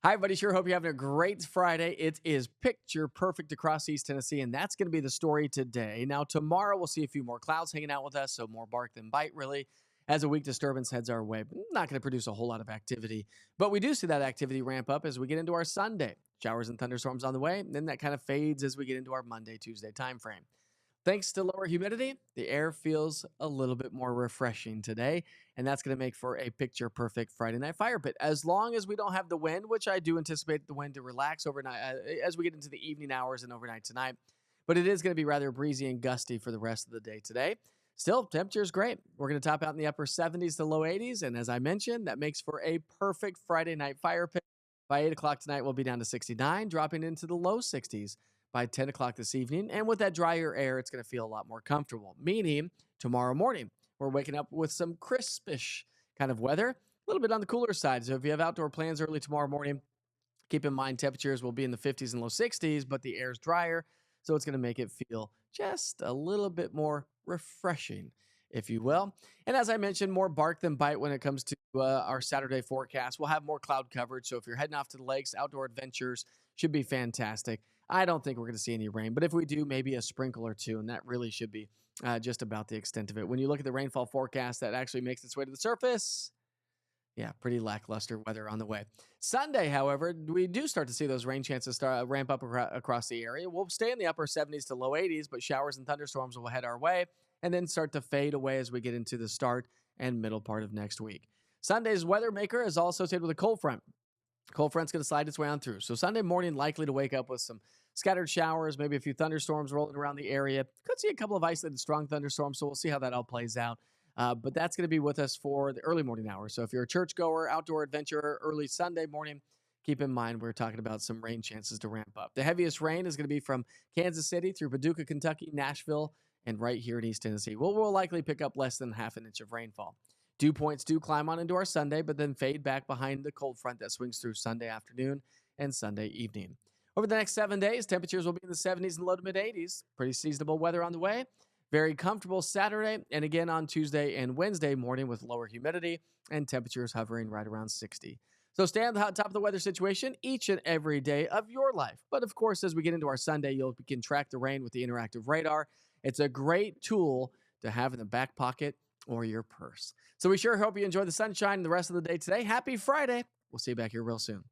Hi, everybody. Sure hope you're having a great Friday. It is picture perfect across East Tennessee, and that's going to be the story today. Now, tomorrow we'll see a few more clouds hanging out with us, so more bark than bite, really, as a weak disturbance heads our way. Not going to produce a whole lot of activity, but we do see that activity ramp up as we get into our Sunday. Showers and thunderstorms on the way, and then that kind of fades as we get into our Monday, Tuesday timeframe. Thanks to lower humidity, the air feels a little bit more refreshing today, and that's going to make for a picture perfect Friday night fire pit. As long as we don't have the wind, which I do anticipate the wind to relax overnight as we get into the evening hours and overnight tonight, but it is going to be rather breezy and gusty for the rest of the day today. Still, temperature is great. We're going to top out in the upper 70s to low 80s, and as I mentioned, that makes for a perfect Friday night fire pit. By 8 o'clock tonight, we'll be down to 69, dropping into the low 60s by 10 o'clock this evening. And with that drier air, it's going to feel a lot more comfortable, meaning tomorrow morning, we're waking up with some crispish kind of weather, a little bit on the cooler side. So if you have outdoor plans early tomorrow morning, keep in mind temperatures will be in the 50s and low 60s, but the air's drier. So it's going to make it feel just a little bit more refreshing, if you will. And as I mentioned, more bark than bite when it comes to our Saturday forecast. We'll have more cloud coverage. So if you're heading off to the lakes, outdoor adventures should be fantastic. I don't think we're going to see any rain, but if we do, maybe a sprinkle or two, and that really should be just about the extent of it. When you look at the rainfall forecast that actually makes its way to the surface, yeah, pretty lackluster weather on the way. Sunday, however, we do start to see those rain chances start ramp up across the area. We'll stay in the upper 70s to low 80s, but showers and thunderstorms will head our way and then start to fade away as we get into the start and middle part of next week. Sunday's weather maker is all associated with a cold front. Cold front's going to slide its way on through. So Sunday morning, likely to wake up with some scattered showers, maybe a few thunderstorms rolling around the area. Could see a couple of isolated strong thunderstorms, so we'll see how that all plays out. But that's going to be with us for the early morning hours. So if you're a churchgoer, outdoor adventurer, early Sunday morning, keep in mind we're talking about some rain chances to ramp up. The heaviest rain is going to be from Kansas City through Paducah, Kentucky, Nashville, and right here in East Tennessee. We'll likely pick up less than half an inch of rainfall. Dew points do climb on into our Sunday, but then fade back behind the cold front that swings through Sunday afternoon and Sunday evening. Over the next 7 days, temperatures will be in the 70s and low to mid 80s. Pretty seasonable weather on the way. Very comfortable Saturday, and again on Tuesday and Wednesday morning with lower humidity and temperatures hovering right around 60. So stay on the top of the weather situation each and every day of your life. But of course, as we get into our Sunday, you can track the rain with the interactive radar. It's a great tool to have in the back pocket or your purse. So we sure hope you enjoy the sunshine and the rest of the day today. Happy Friday. We'll see you back here real soon.